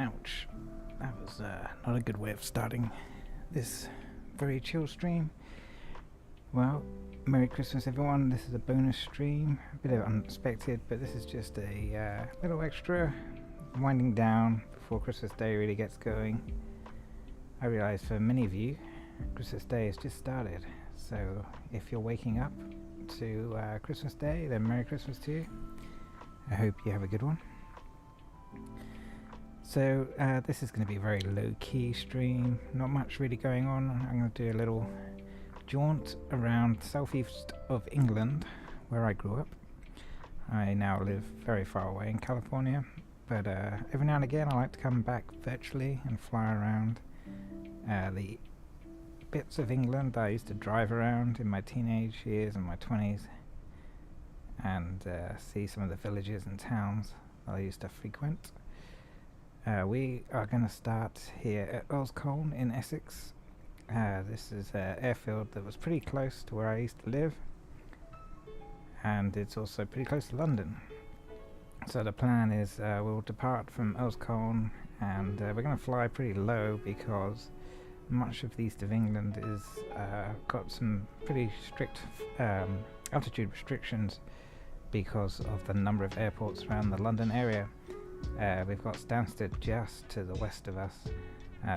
Ouch. That was not a good way of starting this very chill stream. Well, Merry Christmas everyone. This is a bonus stream. A bit of unexpected, but this is just a little extra winding down before Christmas Day really gets going. I realise for many of you, Christmas Day has just started. So if you're waking up to Christmas Day, then Merry Christmas to you. I hope you have a good one. So this is going to be a very low-key stream, not much really going on. I'm going to do a little jaunt around the southeast of England, where I grew up. I now live very far away in California, but every now and again I like to come back virtually and fly around the bits of England that I used to drive around in my teenage years and my 20s, and see some of the villages and towns that I used to frequent. We are going to start here at Earlscolne in Essex. This is an airfield that was pretty close to where I used to live, and it's also pretty close to London. So the plan is we'll depart from Earlscolne, and we're going to fly pretty low because much of the east of England is got some pretty strict altitude restrictions because of the number of airports around the London area. We've got Stansted just to the west of us,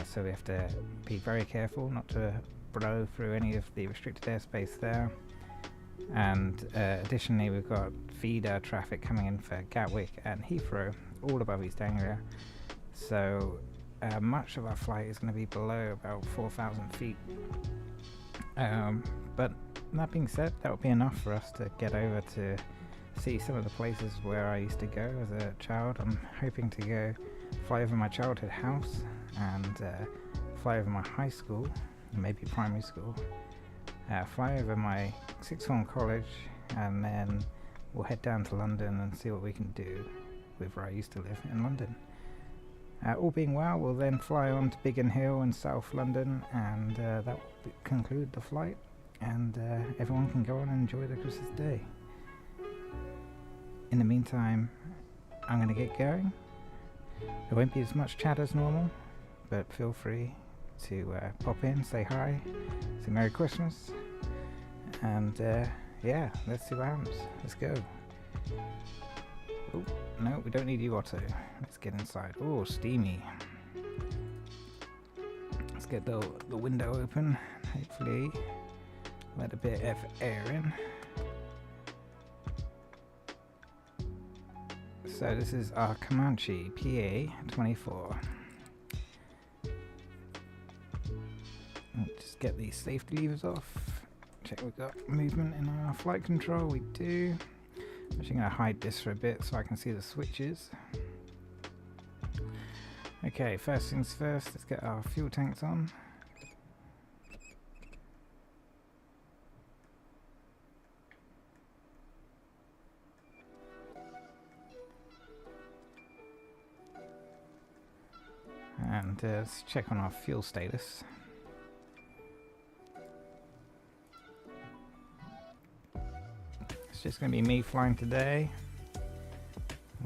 so we have to be very careful not to blow through any of the restricted airspace there. And additionally, we've got feeder traffic coming in for Gatwick and Heathrow, all above East Anglia. So much of our flight is going to be below about 4,000 feet. But that being said, that will be enough for us to get over to see some of the places where I used to go as a child. I'm hoping to fly over my childhood house and fly over my high school, maybe primary school, fly over my sixth form college, and then we'll head down to London and see what we can do with where I used to live in London. All being well, we'll then fly on to Biggin Hill in South London, and that will conclude the flight, and everyone can go on and enjoy the Christmas Day. In the meantime, I'm going to get going. There won't be as much chat as normal, but feel free to pop in, say hi, say Merry Christmas, and yeah, let's see what happens. Let's go. Oh, no, we don't need you, Otto. Let's get inside. Oh, steamy. Let's get the window open. Hopefully let a bit of air in. So this is our Commanche PA-24. Just get these safety levers off. Check we've got movement in our flight control. We do. I'm actually going to hide this for a bit so I can see the switches. Okay, first things first, let's get our fuel tanks on. And let's check on our fuel status. It's just going to be me flying today.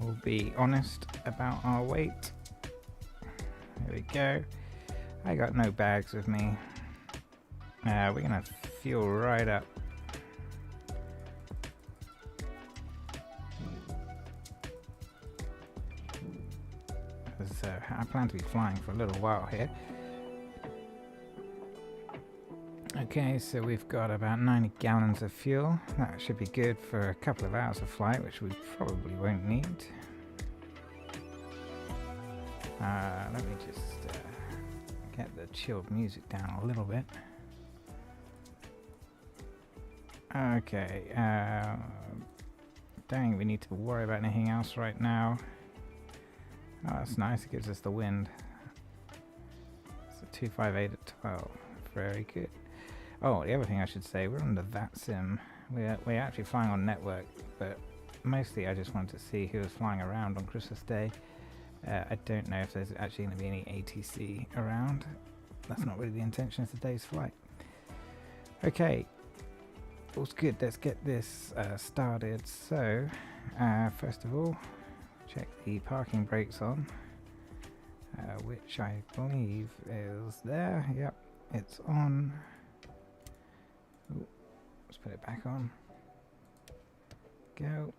We'll be honest about our weight. There we go. I got no bags with me. We're going to fuel right up. I plan to be flying for a little while here. Okay, so we've got about 90 gallons of fuel. That should be good for a couple of hours of flight, which we probably won't need. Let me just get the chilled music down a little bit. Okay, don't think we need to worry about anything else right now. Oh, that's nice, it gives us the wind. So 258 at 12, very good. Oh, the other thing I should say, we're on the VATSIM. We're actually flying on network, but mostly I just wanted to see who was flying around on Christmas Day. I don't know if there's actually going to be any ATC around. That's not really the intention of today's flight. Okay, all's good, let's get this started. So, first of all, check the parking brakes on. which I believe is there. Yep, it's on. Ooh, let's put it back on. Go.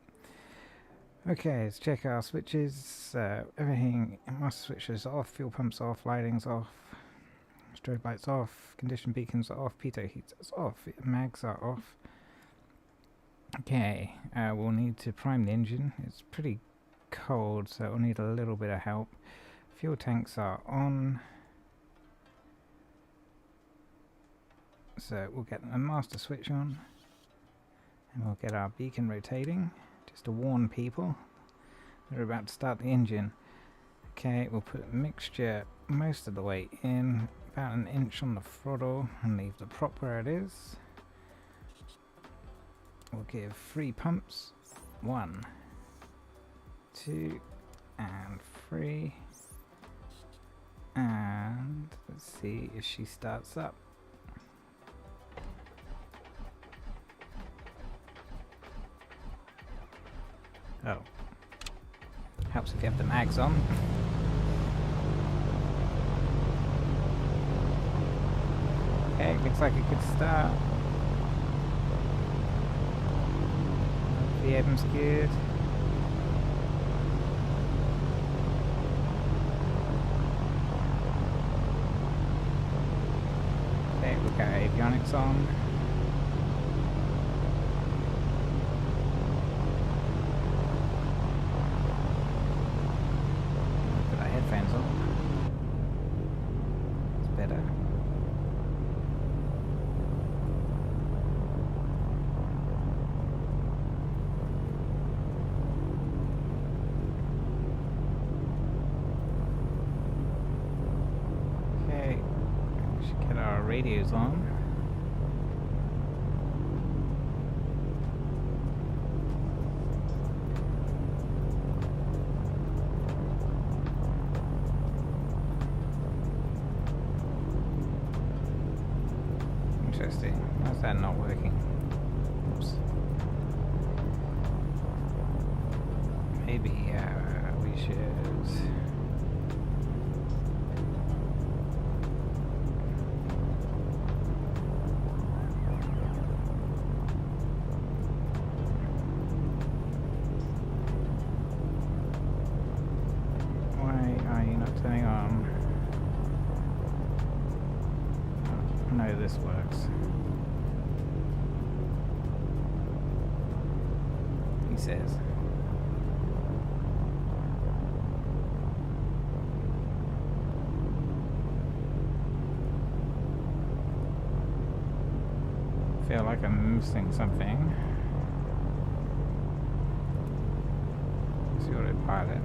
Okay, let's check our switches. Everything, master switches off, fuel pumps off, lighting's off, strobe lights off, condition beacons are off, pitot heaters off, mags are off. Okay, we'll need to prime the engine. It's pretty cold, so it'll need a little bit of help. Fuel tanks are on. So we'll get a master switch on. And we'll get our beacon rotating, just to warn people we're about to start the engine. Okay, we'll put a mixture most of the way in, about an inch on the throttle, and leave the prop where it is. We'll give 3 pumps, 1, 2, and 3. And let's see if she starts up. Oh. Helps if you have the mags on. Okay, looks like a good start. The Evans good. Okay, we've got avionics on. Put our headphones on. It's better. Radios on. Interesting. Why's that not working? Oops. Maybe we should. Turning on. I know this works. He says. I feel like I'm missing something. Let's see what I pilot.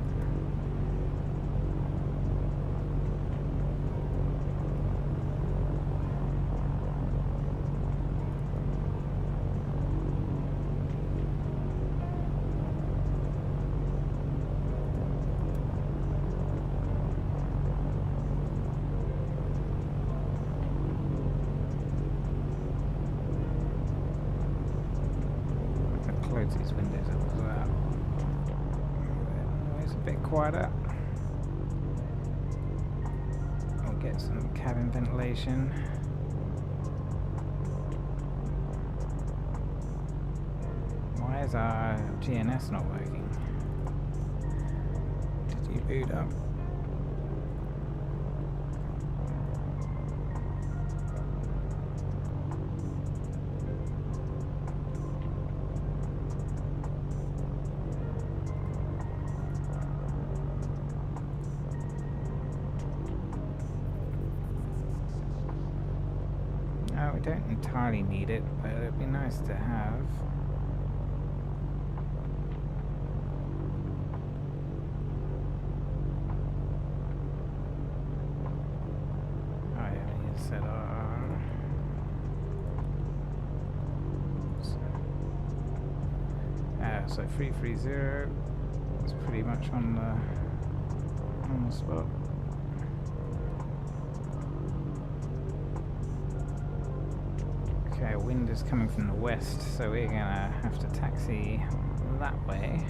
Close these windows up as well. It's a bit quieter. We'll get some cabin ventilation. Why is our GNS not working? Did you boot up? No, we don't entirely need it, but it'd be nice to have. Oh yeah, we need to set our... so 330 is pretty much on the spot. Okay, wind is coming from the west, so we're gonna have to taxi that way.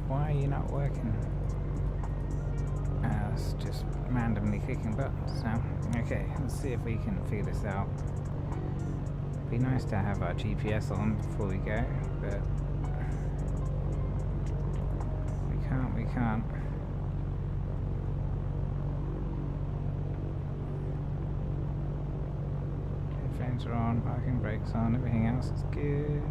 Why are you not working? It's just randomly clicking buttons now. Okay, let's see if we can figure this out. Be nice to have our GPS on before we go, but we can't. Headphones are on, parking brakes on, everything else is good.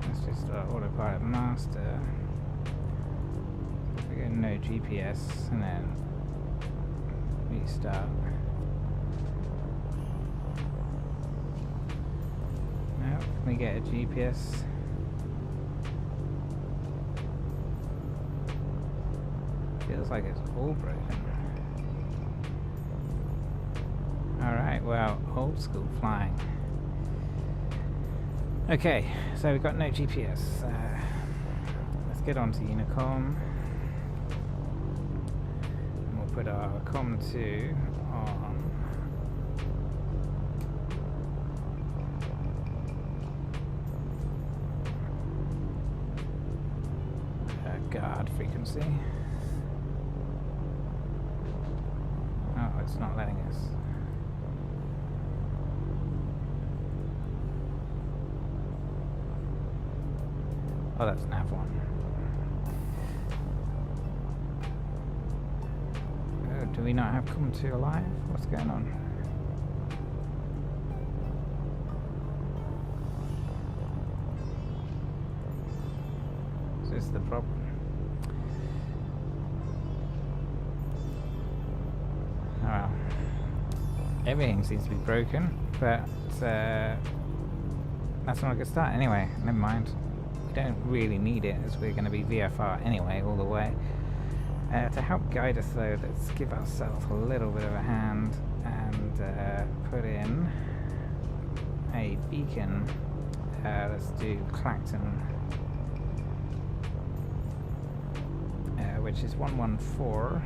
Let's just start autopilot master. We get no GPS and then restart. Now we get a GPS. Feels like it's all broken. Alright, well, old school flying. Okay, so we've got no GPS. Let's get on to Unicom. And we'll put our COM2 on. Guard frequency. Oh, it's not letting us. Oh, that's nav1. Oh, do we not have COM2 alive? What's going on? Is this the problem? Oh well. Everything seems to be broken, but that's not a good start anyway. Never mind. Don't really need it, as we're going to be VFR anyway all the way. To help guide us though, let's give ourselves a little bit of a hand and put in a beacon. Let's do Clacton, which is 114.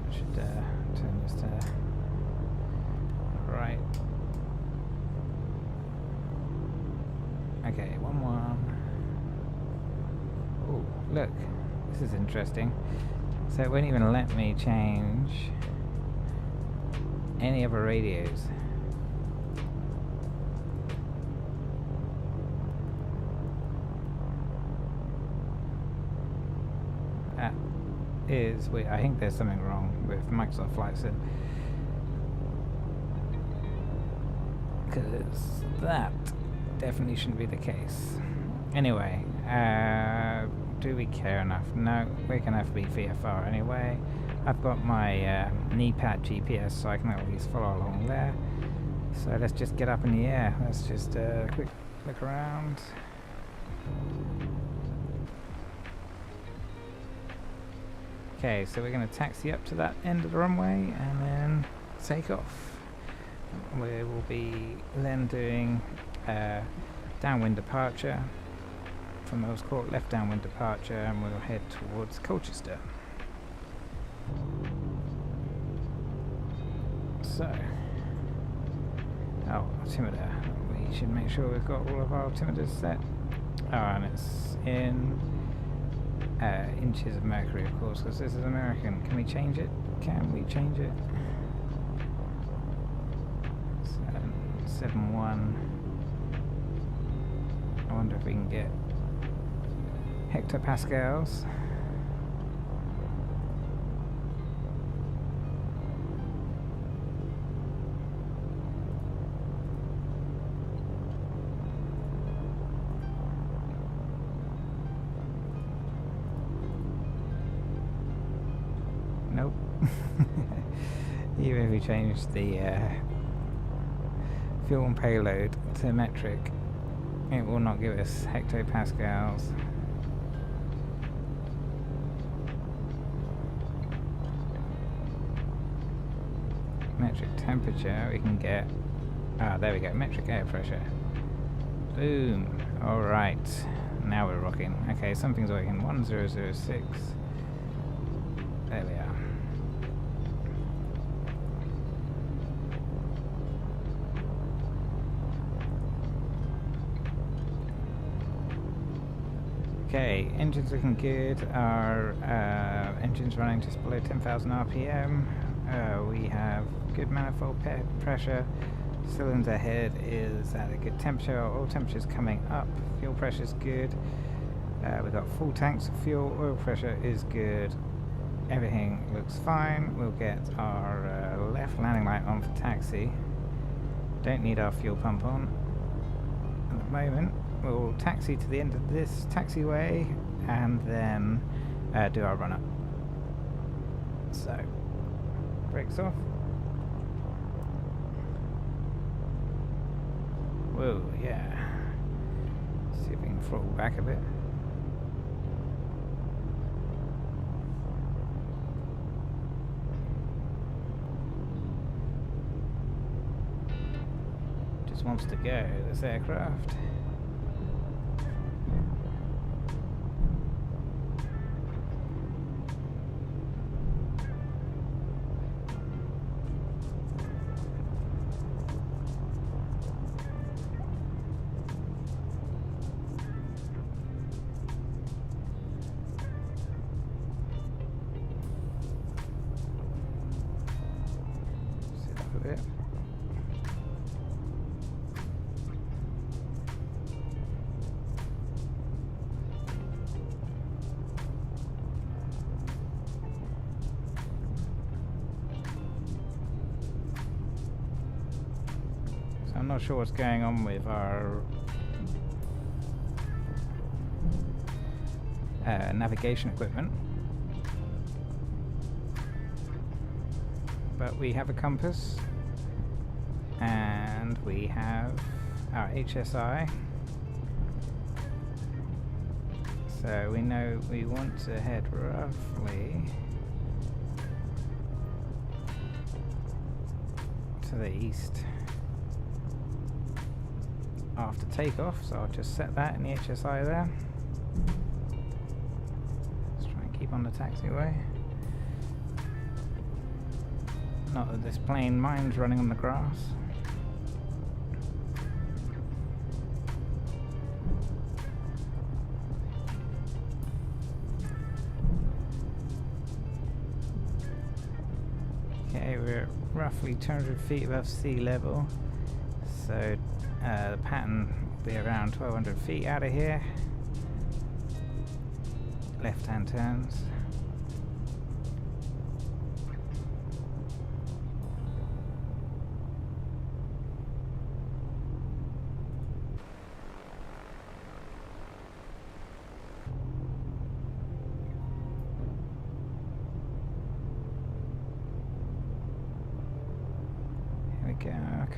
I should turn this to right. Okay, 1-1. Oh, look, this is interesting. So it won't even let me change any other radios. That is weird. I think there's something wrong with Microsoft Flight Sim. Because that definitely shouldn't be the case. Anyway, do we care enough? No, we're gonna have to be VFR anyway. I've got my knee pad GPS, so I can at least follow along there. So let's just get up in the air. Let's just quick look around. Okay, so we're gonna taxi up to that end of the runway and then take off. We will be then doing downwind departure from Earls Court, left downwind departure, and we'll head towards Colchester. So, altimeter. We should make sure we've got all of our altimeters set. Oh, and it's in inches of mercury, of course, because this is American. Can we change it? Can we change it? 7.1. I wonder if we can get hectopascals. Nope. Even if we change the fuel and payload to metric, it will not give us hectopascals. Metric temperature, we can get, there we go, metric air pressure. Boom. Alright, now we're rocking. Okay, something's working. 1006. There we are. Okay, engine's looking good. Our engine's running just below 10,000 RPM. We have good manifold pressure. Cylinder head is at a good temperature. Oil temperature's coming up. Fuel pressure's good. We've got full tanks of fuel. Oil pressure is good. Everything looks fine. We'll get our left landing light on for taxi. Don't need our fuel pump on at the moment. We'll taxi to the end of this taxiway and then do our run up. So, brakes off. Whoa, yeah. See if we can throttle back a bit. Just wants to go, this aircraft. Bit. So I'm not sure what's going on with our navigation equipment, but we have a compass and we have our HSI, so we know we want to head roughly to the east after takeoff, so I'll just set that in the HSI there. Let's try and keep on the taxiway. Not that this plane minds running on the grass. Okay, we're roughly 200 feet above sea level, so the pattern will be around 1200 feet out of here. Left hand turns.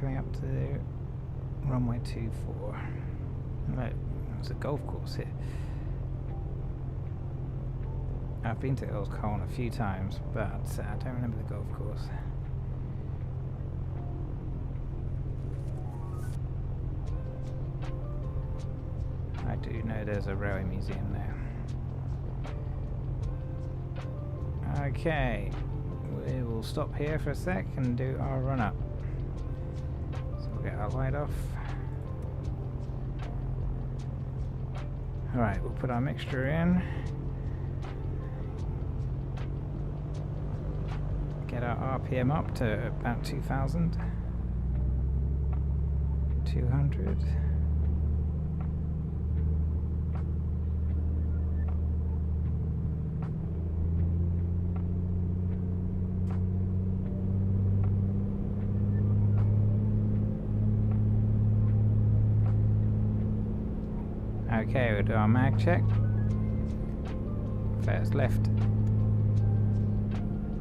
Coming up to runway 24. Right, there's a golf course here. I've been to Earl's Colne a few times, but I don't remember the golf course. I do know there's a railway museum there. Okay, we will stop here for a sec and do our run up. Get our light off. Alright, we'll put our mixture in. Get our RPM up to about 2,000. 200. Okay, we'll do our mag check. First left.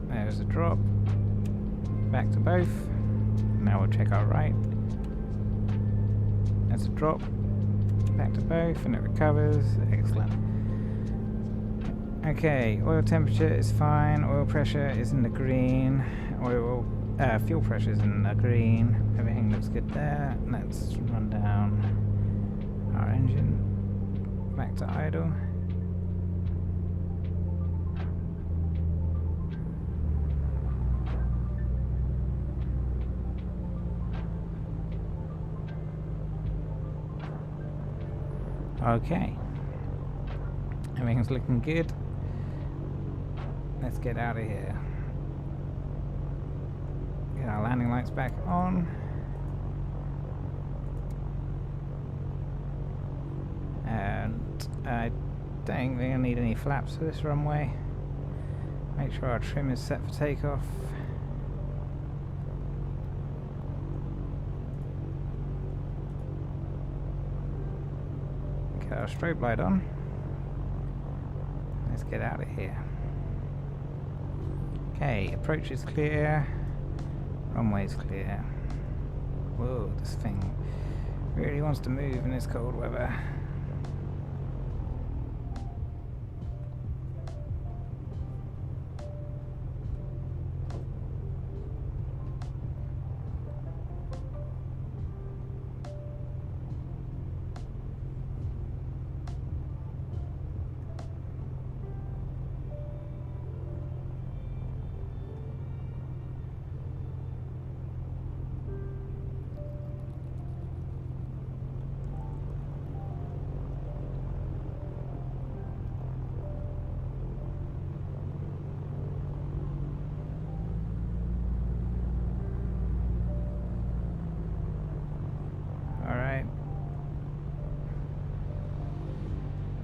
There's a drop. Back to both. Now we'll check our right. There's a drop. Back to both, and it recovers. Excellent. Okay, oil temperature is fine. Oil pressure is in the green. Fuel pressure is in the green. Everything looks good there. Let's run down our engine. Back to idle. Okay. Everything's looking good. Let's get out of here. Get our landing lights back on. And I don't think we're going to need any flaps for this runway. Make sure our trim is set for takeoff. Get our strobe light on. Let's get out of here. Okay, approach is clear. Runway's clear. Whoa, this thing really wants to move in this cold weather.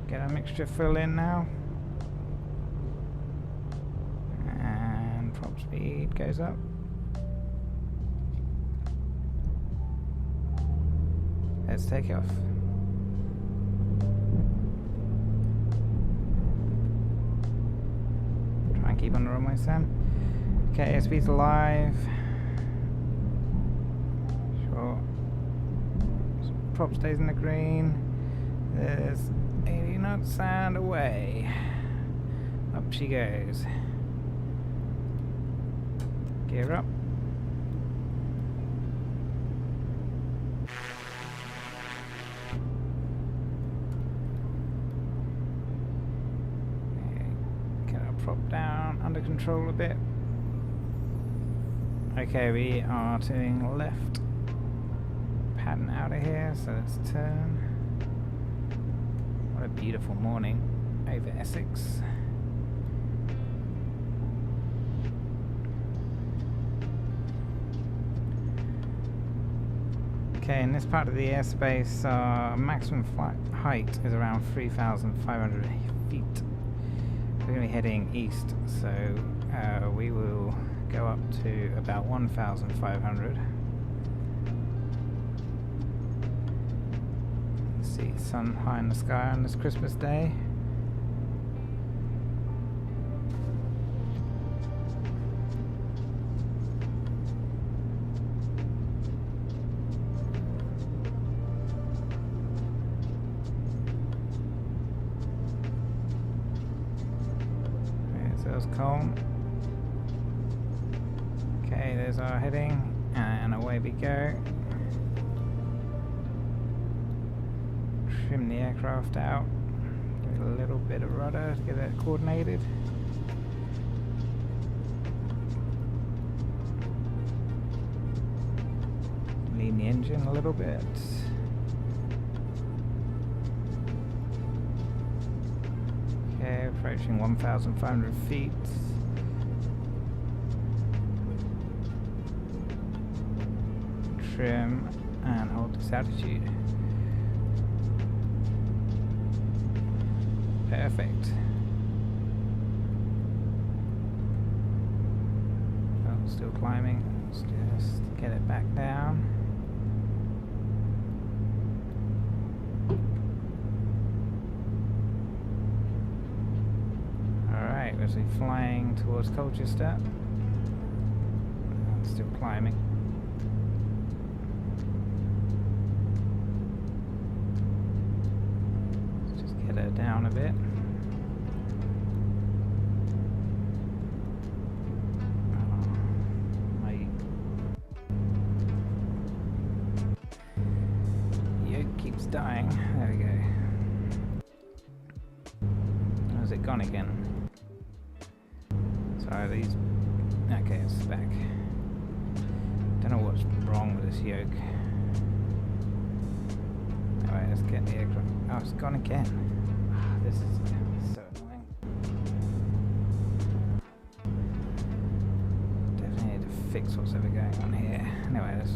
Get our mixture full in now. And prop speed goes up. Let's take it off. Try and keep on the runway, Sam. Okay, airspeed's alive. Sure. Prop stays in the green. There's 80 knots and away. Up she goes. Gear up. Okay, get our prop down, under control a bit. Okay, we are turning left. Pattern out of here, so let's turn. What a beautiful morning over Essex. Okay, in this part of the airspace, our maximum flight height is around 3,500 feet. We're going to be heading east, so we will go up to about 1,500. See the sun high in the sky on this Christmas day. There's Colne. Okay, there's our heading, and away we go. Trim the aircraft out, give it a little bit of rudder to get it coordinated. Lean the engine a little bit. Okay, approaching 1,500 feet. Trim and hold this altitude. Perfect. Oh, still climbing. Let's just get it back down. Alright, we're flying towards Colchester. Still climbing. Let's just get her down a bit. Dying. There we go. How's it gone again? Sorry, these. Okay, it's back. Don't know what's wrong with this yoke. Alright, let's get the aircraft. Oh, it's gone again. this is so annoying. Definitely need to fix what's ever going on here. Anyway, let's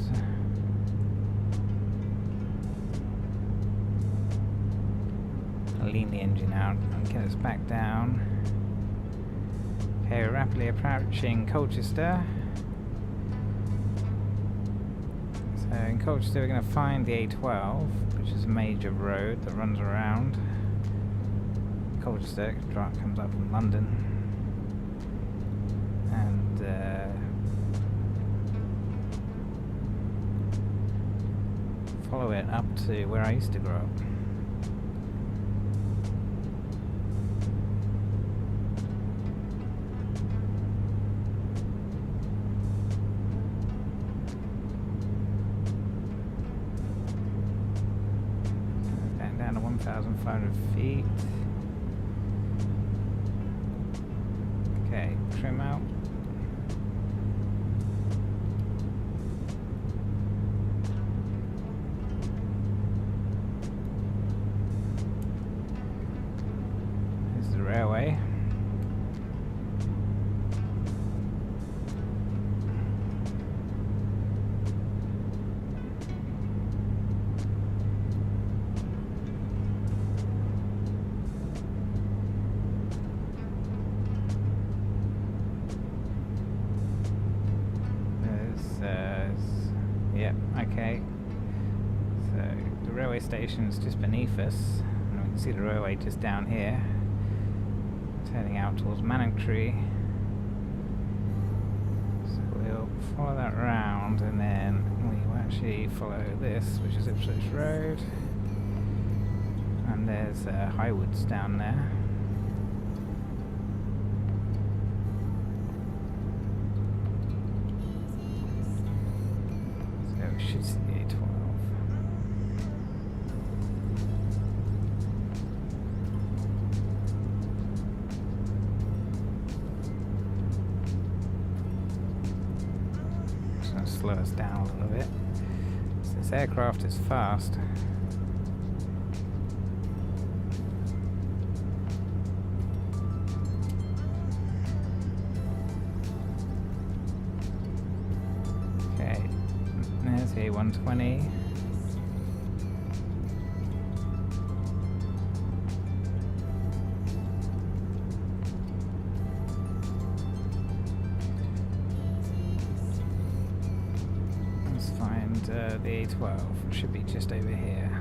lean the engine out and get us back down. Okay, we're rapidly approaching Colchester. So in Colchester we're going to find the A12, which is a major road that runs around Colchester. Comes up from London, and follow it up to where I used to grow up. Down to 1,500 feet. Okay, trim out. This is the railway. Yep, okay. So the railway station is just beneath us, and we can see the railway just down here. It's heading out towards Manningtree. So we'll follow that round, and then we will actually follow this, which is Ipswich Road. And there's Highwoods down there. Should see the A12. Just going to slow us down a little bit. So this aircraft is fast. There's the A120. Let's find the A12, which should be just over here.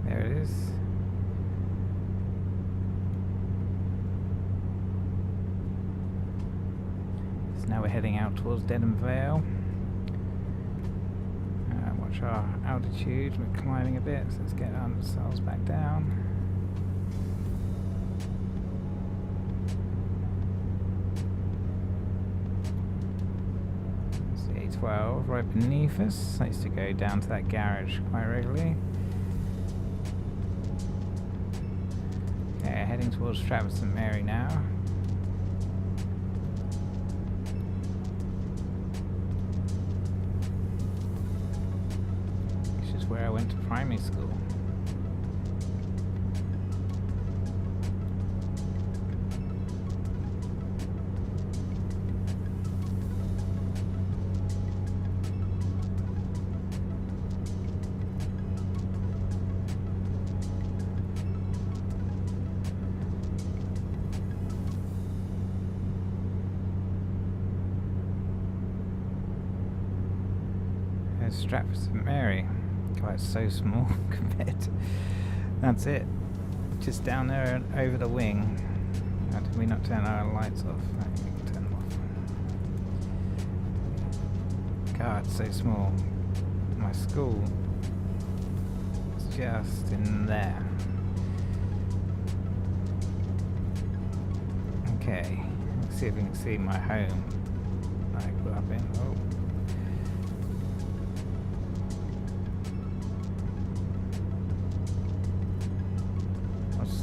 There it is. Now we're heading out towards Dedham Vale. Watch our altitude, we're climbing a bit, so let's get ourselves back down. It's the A12 right beneath us. I used to go down to that garage quite regularly. Okay, heading towards Stratford St Mary now. Where I went to primary school. There's Stratford St Mary. God, it's so small compared to... That's it. Just down there and over the wing. How did we not turn our lights off? No, we can turn them off. God, it's so small. My school is just in there. Okay, let's see if we can see my home that I grew up in. Oh.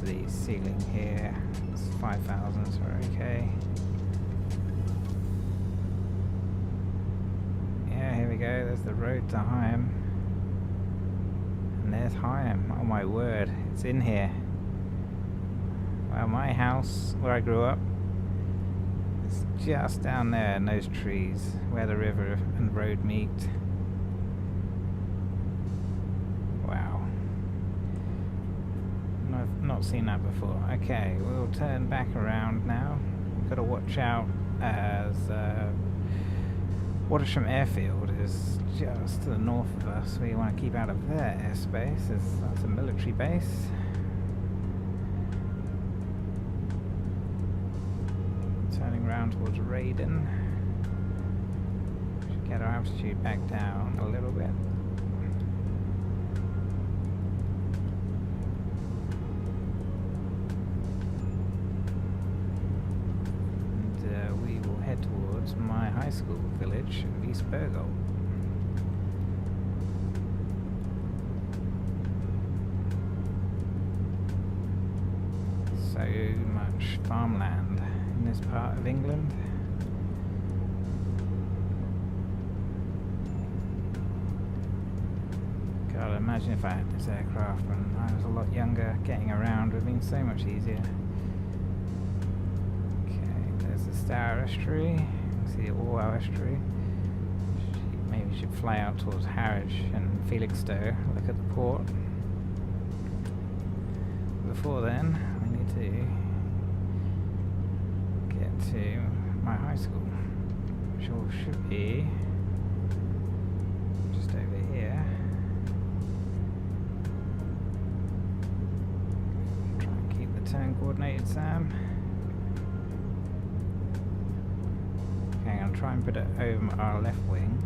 The ceiling here, it's 5,000, so we're okay. There's the road to Higham. And there's Higham. Oh my word, it's in here. Well, my house, where I grew up, is just down there in those trees, where the river and road meet. Wow. I've not seen that before. Okay, we'll turn back around now. We've got to watch out as Watersham Airfield is just to the north of us. We want to keep out of their airspace, as that's a military base. Turning around towards Raiden. Should get our altitude back down a little bit. And we will head towards my high school village of East Burgold. So much farmland in this part of England. God, imagine if I had this aircraft when I was a lot younger. Getting around would have been so much easier. Okay, there's the Stour Estuary. You can see the Orwell Estuary. Maybe should fly out towards Harwich and Felixstowe. Look at the port. Before then, we need to get to my high school, which all should be just over here. Try and keep the turn coordinated, Sam. Okay, I'm going to try and put it over our left wing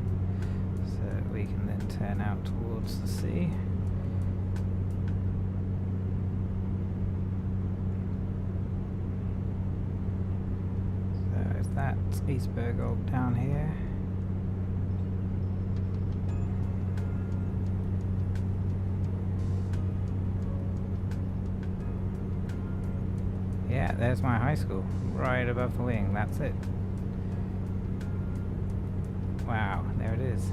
so that we can then turn out towards the sea. That's East Burgold down here. Yeah, there's my high school, right above the wing. That's it. Wow, there it is.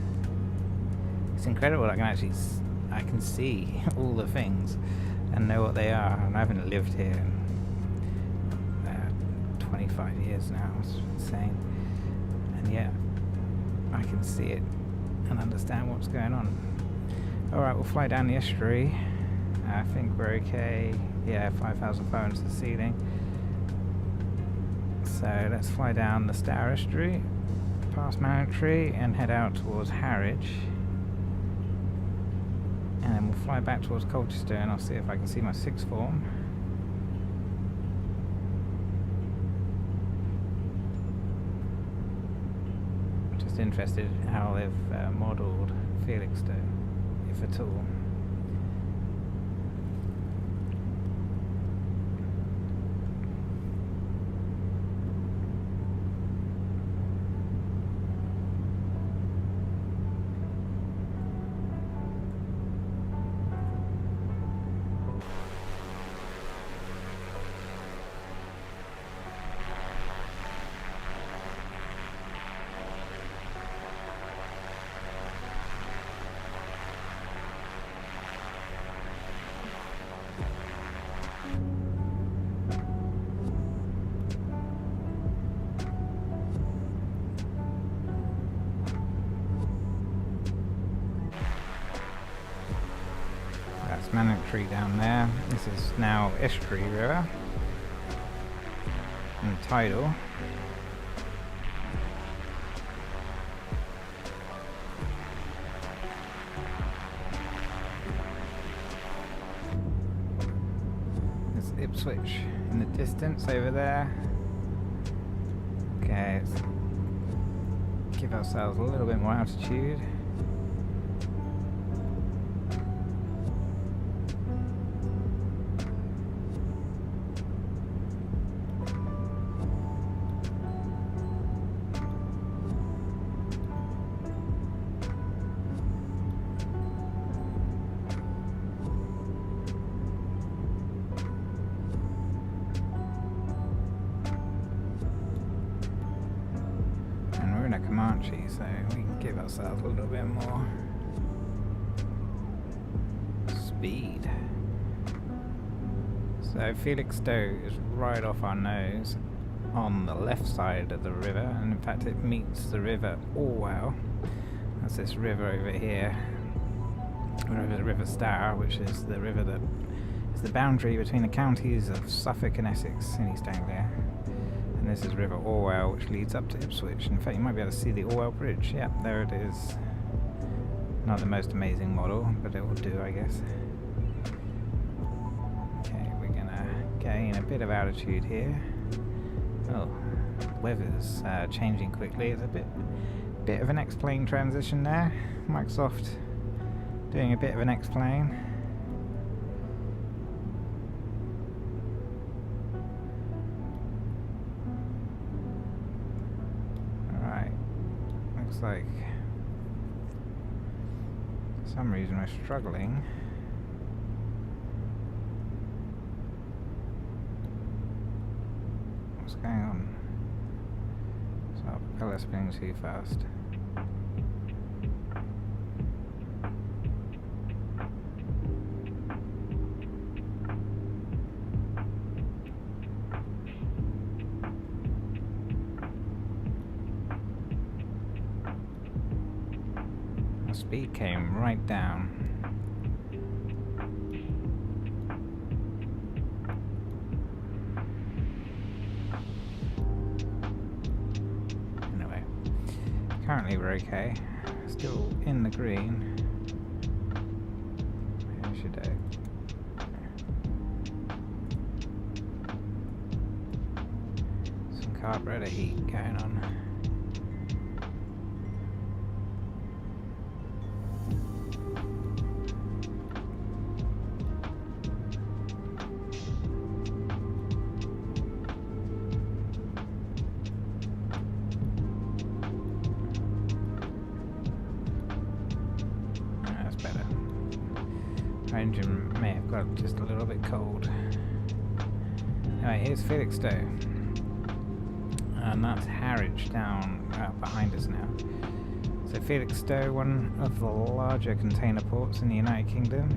It's incredible. I can see all the things and know what they are. And I haven't lived here in 25 years now. It's insane. And yet I can see it and understand what's going on. Alright, we'll fly down the estuary. I think we're okay. Yeah, 5,500 to the ceiling. So let's fly down the Stour Estuary, past Manningtree, and head out towards Harwich. And then we'll fly back towards Colchester, and I'll see if I can see my sixth form. Just interested in how they've modelled Felixstowe, if at all. Manningtree down there. This is now Estuary River and tidal. There's Ipswich in the distance over there. Okay, let's give ourselves a little bit more altitude. Comanche, so we can give ourselves a little bit more speed. So Felixstowe is right off our nose on the left side of the river, and in fact it meets the river Orwell. That's this river over here, the River Stour, which is the river that is the boundary between the counties of Suffolk and Essex in East Anglia. And this is River Orwell, which leads up to Ipswich. In fact, you might be able to see the Orwell Bridge. Yep, there it is. Not the most amazing model, but it will do, I guess. Okay, we're gonna gain a bit of altitude here. Oh, the weather's changing quickly. It's a bit of an X-plane transition there. Microsoft doing a bit of an X-plane. Alright, looks like for some reason we're struggling. What's going on? So our propeller's spinning too fast. Our speed came right down. Currently we're okay. Still in the green. Maybe I should some carburetor heat going on. Our engine may have got just a little bit cold. Anyway, here's Felixstowe. And that's Harwich down behind us now. So Felixstowe, one of the larger container ports in the United Kingdom.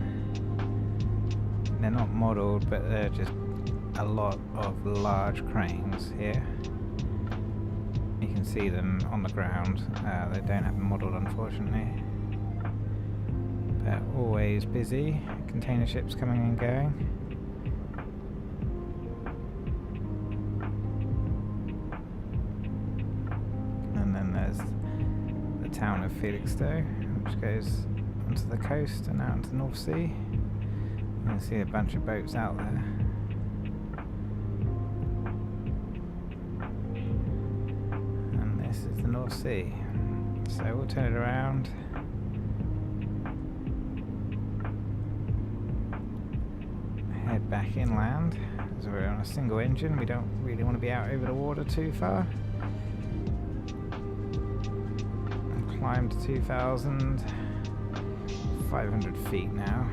They're not modelled, but they're just a lot of large cranes here. You can see them on the ground. They don't have them modelled, unfortunately. They're always busy. Container ships coming and going. And then there's the town of Felixstowe, which goes onto the coast and out into the North Sea. You can see a bunch of boats out there. And this is the North Sea. So we'll turn it around. Head back inland, as we're on a single engine. We don't really want to be out over the water too far. And climb to 2,500 feet now.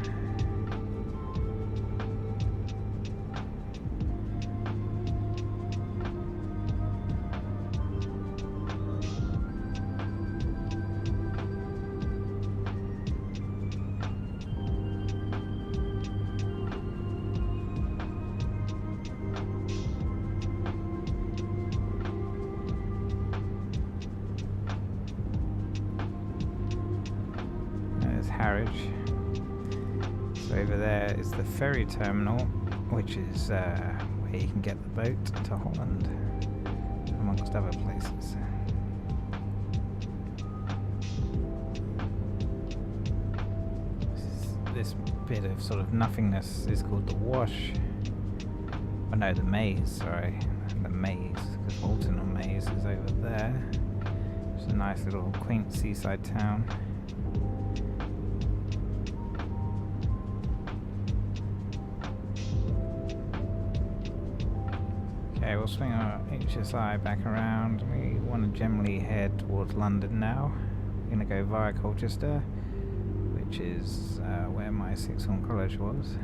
Harwich. So over there is the ferry terminal, which is where you can get the boat to Holland, amongst other places. This bit of sort of nothingness is called the Wash. Oh no, the Maze, sorry. The Maze, because Alton on Maze is over there. It's a nice little quaint seaside town. Okay, we'll swing our HSI back around. We want to generally head towards London now. We're going to go via Colchester, which is where my sixth form college was.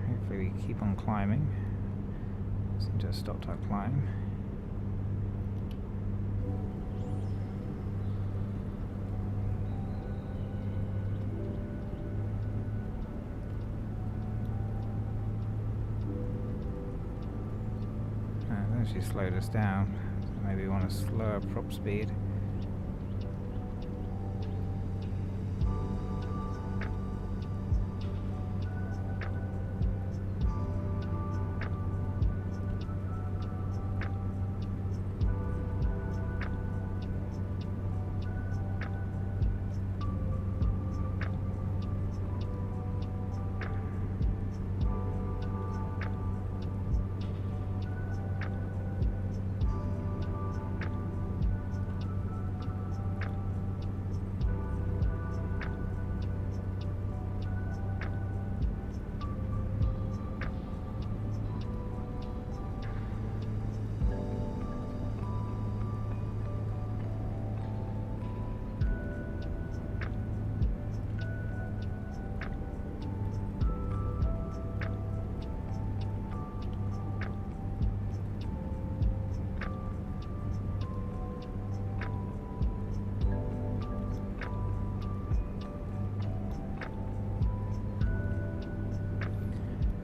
Hopefully we keep on climbing. Seem to have stopped our climb. actually slowed us down. So maybe we want a slower prop speed.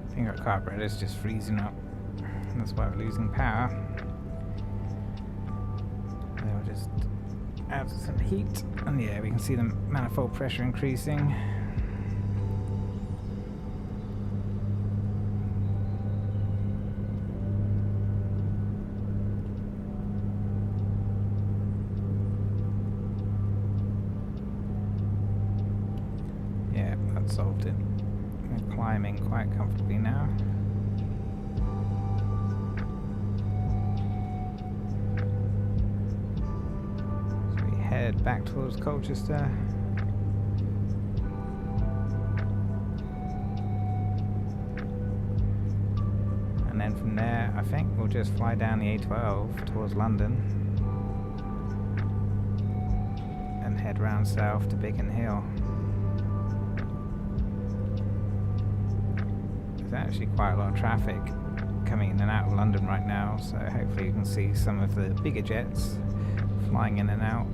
I think our carburetor's just freezing up. That's why we're losing power. Then we'll just add some heat, and yeah, we can see the manifold pressure increasing. Yeah, that solved it. We're climbing quite comfortably now. So we head back towards Colchester. And then from there, I think we'll just fly down the A12 towards London and head round south to Biggin Hill. There's actually quite a lot of traffic coming in and out of London right now, so hopefully you can see some of the bigger jets flying in and out.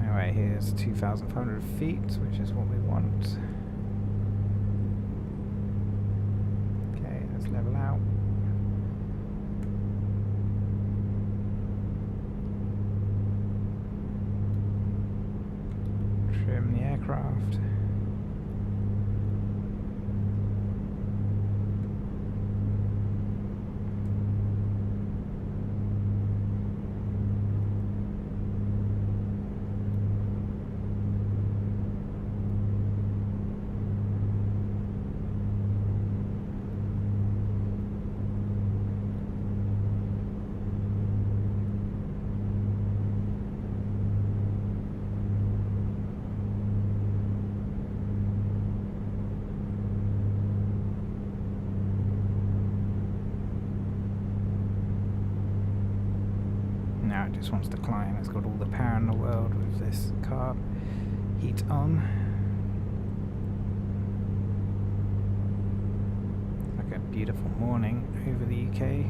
Anyway, here's 2,500 feet, which is what we want. Okay, let's level out. Trim the aircraft. Now it just wants to climb. It's got all the power in the world with this carb heat on. It's like a beautiful morning over the UK.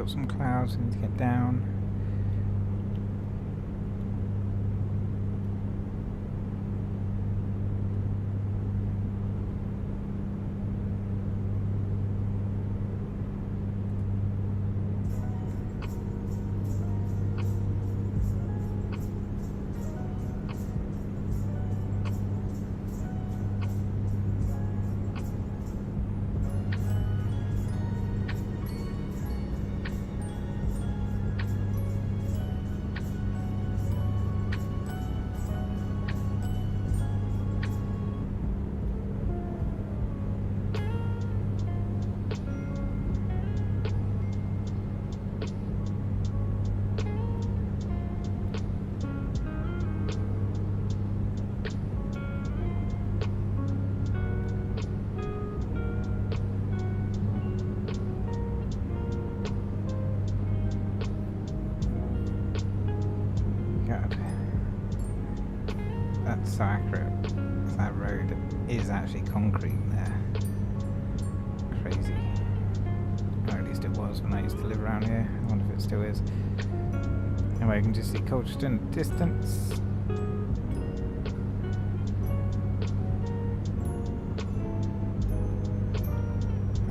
got some clouds I need to get down. That's so accurate. That road is actually concrete there. Crazy. Or at least it was when I used to live around here. I wonder if it still is. Anyway, you can just see Colchester in the distance.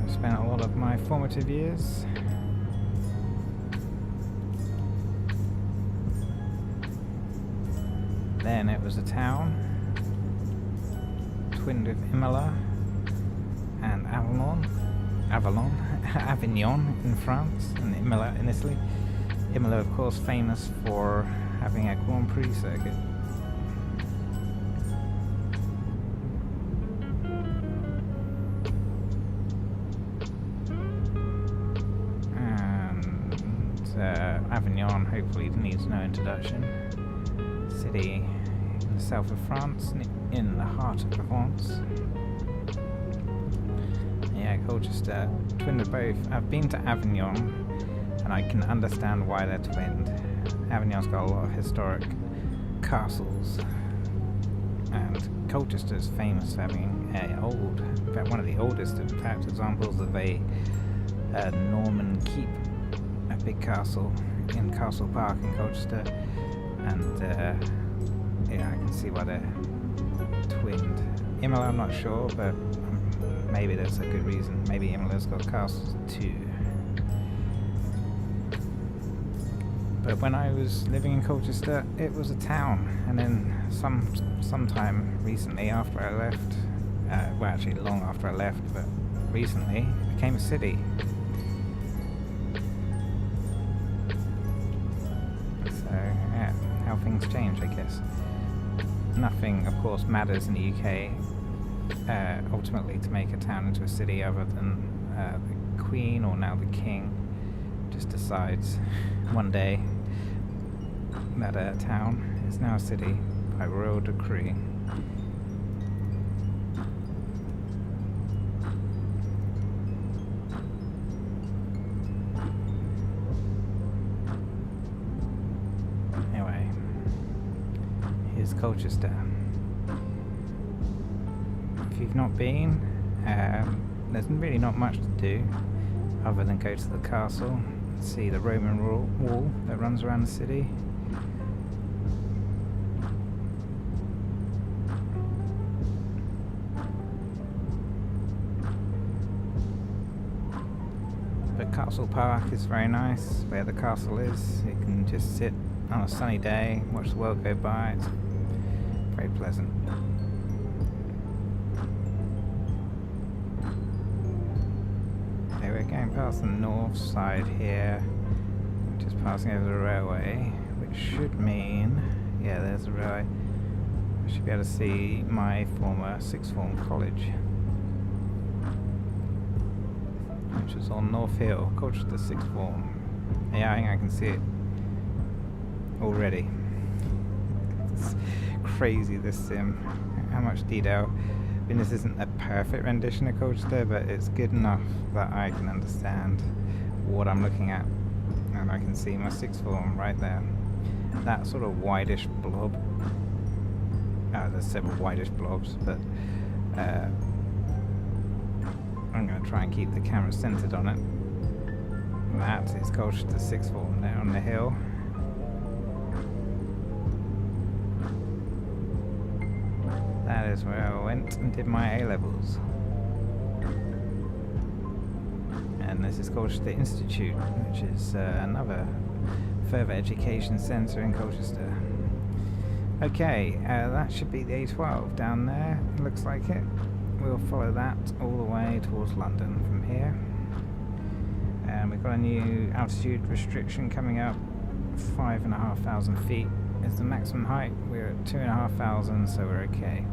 I spent a lot of my formative years. Then it was a town, twinned with Imola and Avignon in France, and Imola in Italy. Imola, of course, famous for having a Grand Prix circuit. And Avignon hopefully needs no introduction. City in the south of France, in the heart of Provence. Yeah, Colchester, twinned with both. I've been to Avignon, and I can understand why they're twinned. Avignon's got a lot of historic castles, and Colchester's famous for having in fact one of the oldest, in fact, examples of a Norman keep, a big castle in Castle Park in Colchester. And yeah, I can see why they're twinned. Imola, I'm not sure, but maybe there's a good reason. Maybe Imola's got castles too. But when I was living in Colchester, it was a town, and then sometime recently after I left, well, actually long after I left, but recently it became a city. How things change, I guess. Nothing, of course, matters in the UK ultimately to make a town into a city other than the Queen, or now the King, just decides one day that a town is now a city by royal decree. Colchester. If you've not been, there's really not much to do other than go to the castle, see the Roman wall that runs around the city. But Castle Park is very nice, where the castle is. You can just sit on a sunny day, watch the world go by. It's very pleasant. Okay, we're going past the north side here, just passing over the railway, which should mean, yeah, there's the railway. I should be able to see my former sixth form college, which was on North Hill, Colchester sixth form. Yeah, I think I can see it already. It's crazy, this sim, how much detail. I mean, this isn't a perfect rendition of Colchester, but it's good enough that I can understand what I'm looking at, and I can see my sixth form right there. That sort of whitish blob, there's several whitish blobs, but I'm going to try and keep the camera centered on it. That is Colchester sixth form down the hill. That is where I went and did my A-levels. And this is Colchester Institute, which is another further education centre in Colchester. Okay, that should be the A12 down there, it looks like it. We'll follow that all the way towards London from here. And we've got a new altitude restriction coming up, 5,500 feet is the maximum height. We're at 2,500, so we're okay.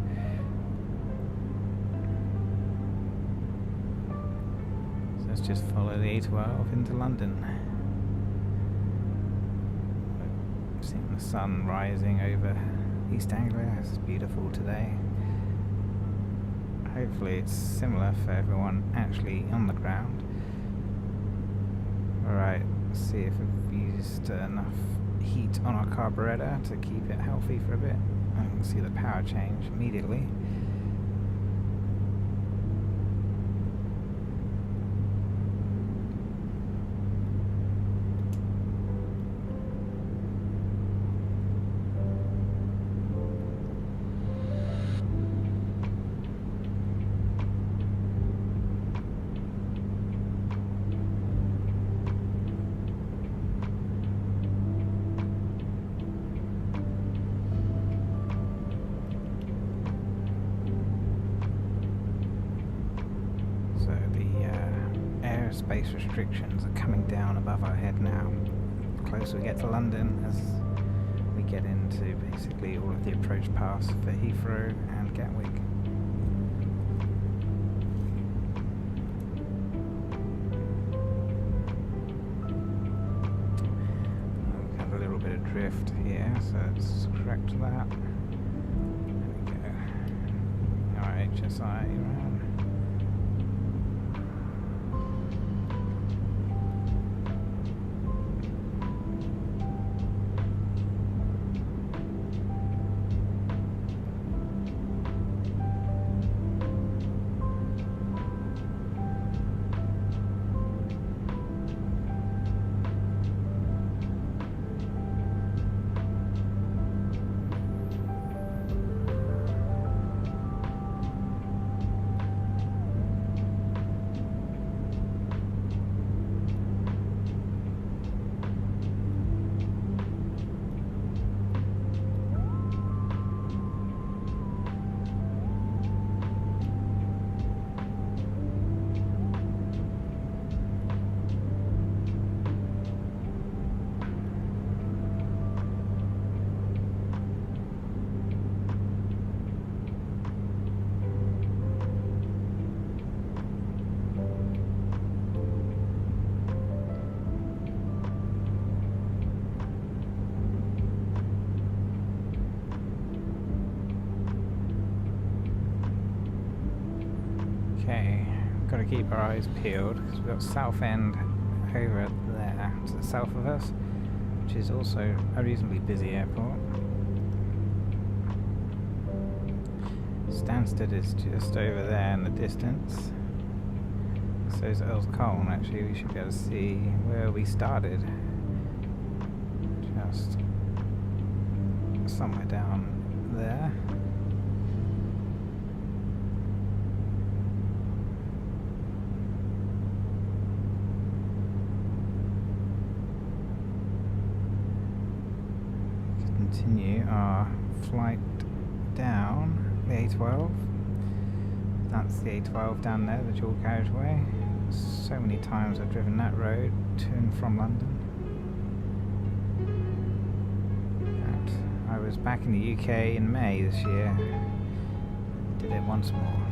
So let's just follow the A12 into London. Seeing the sun rising over East Anglia. It's beautiful today. Hopefully it's similar for everyone actually on the ground. Alright, let's see if we've used enough heat on our carburetor to keep it healthy for a bit. I can see the power change immediately. Space restrictions are coming down above our head now. The closer we get to London, as we get into basically all of the approach paths for Heathrow and Gatwick. We've had a little bit of drift here, so let's correct that. There we go. Our HSI around. Okay, got to keep our eyes peeled because we've got Southend over there to the south of us, which is also a reasonably busy airport. Stansted is just over there in the distance. So is Earl's Colne. Actually, we should be able to see where we started. Just somewhere down there. Continue our flight down the A12. That's the A12 down there, the dual carriageway. So many times I've driven that road to and from London. And I was back in the UK in May this year. Did it once more.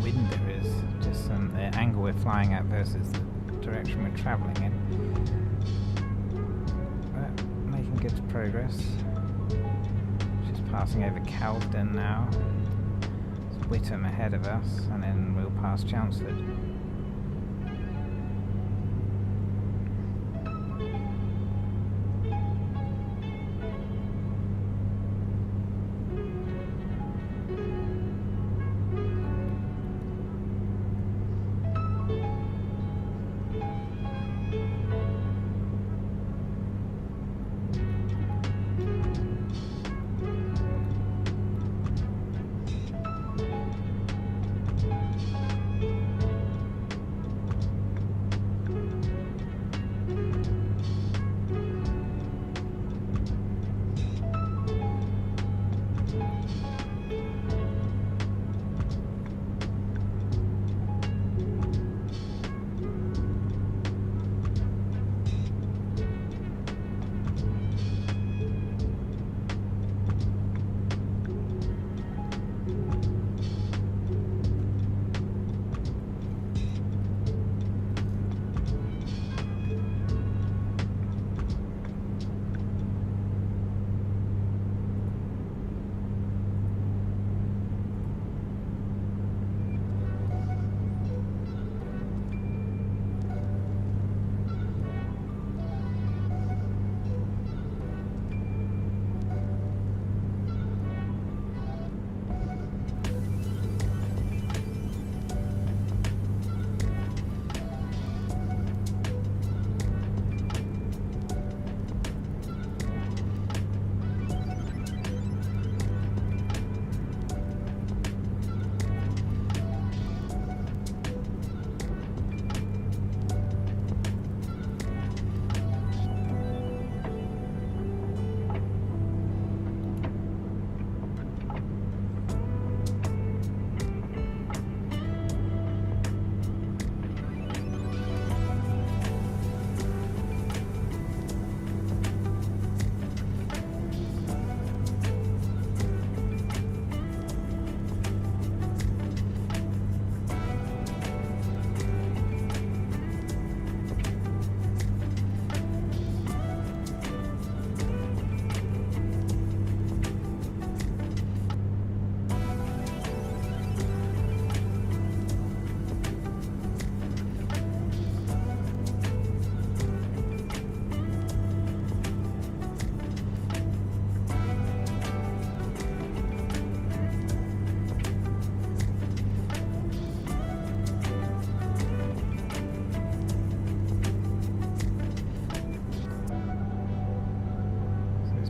Wind there is, just some the angle we're flying at versus the direction we're travelling in. But making good progress. Just passing over Calvden now. It's Whittam ahead of us, and then we'll pass Chelmsford.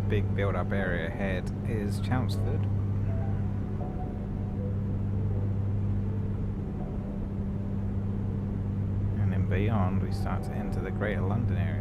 Big build-up area ahead is Chelmsford. And then beyond we start to enter the Greater London area.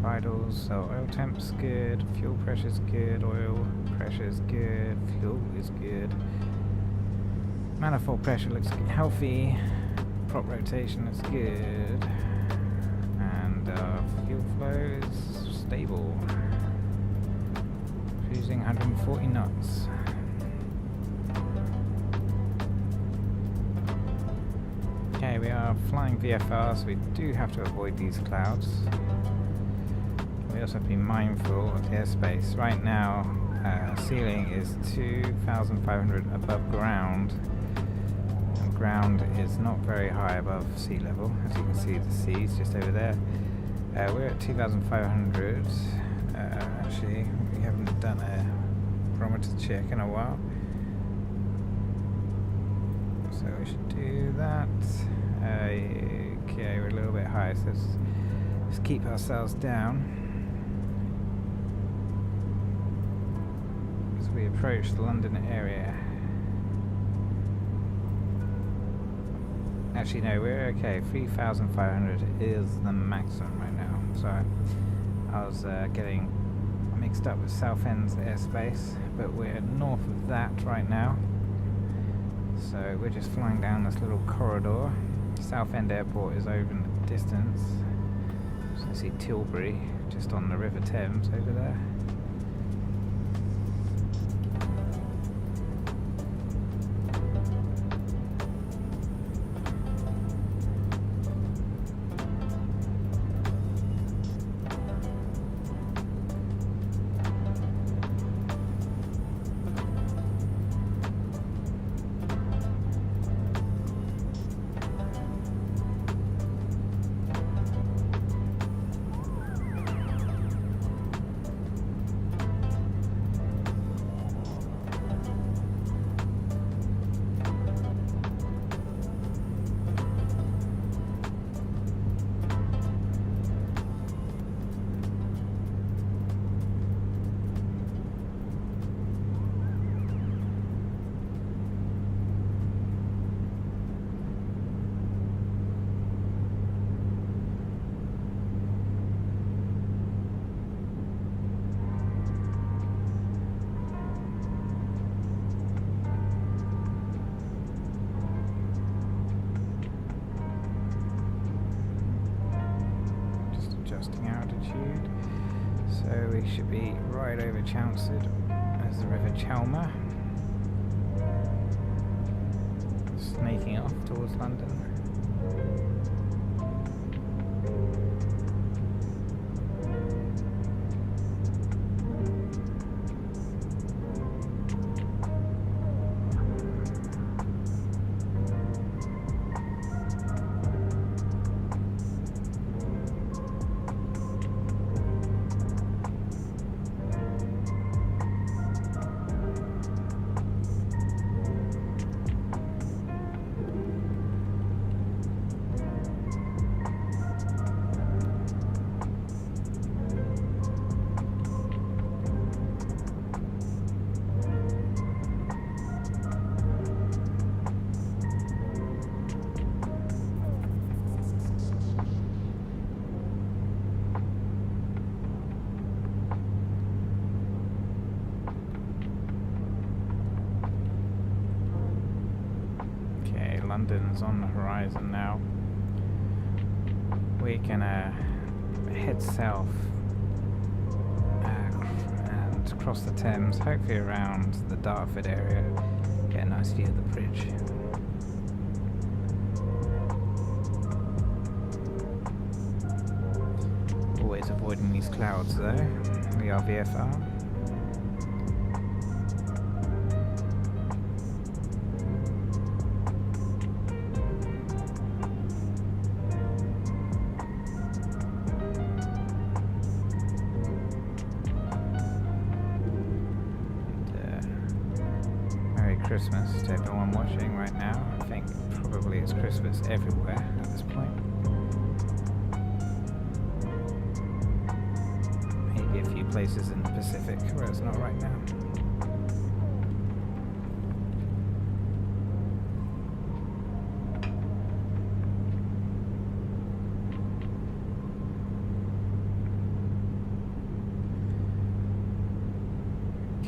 Vitals, so oil temp's good, fuel pressure's good, oil pressure's good, fuel is good, manifold pressure looks healthy, prop rotation is good, and fuel flow is stable, cruising 140 knots. Okay, we are flying VFR, so we do have to avoid these clouds. We also have to be mindful of the airspace. Right now, ceiling is 2,500 above ground, and ground is not very high above sea level. As you can see, the sea's just over there. We're at 2,500. Actually, we haven't done a barometer check in a while, so we should do that. Okay, we're a little bit high, so let's keep ourselves down. We approach the London area. Actually no, we're okay. 3,500 is the maximum right now. So I was getting mixed up with Southend's airspace, but we're north of that right now. So we're just flying down this little corridor. Southend Airport is over in the distance. So I see Tilbury just on the River Thames over there. Adjusting altitude, so we should be right over Chelmsford as the River Chelmer, snaking off towards London. London's on the horizon now. We're gonna head south and cross the Thames, hopefully around the Dartford area, get a nice view of the bridge. Always avoiding these clouds though. We are VFR. Christmas to everyone watching right now. I think probably it's Christmas everywhere at this point. Maybe a few places in the Pacific where it's not right now.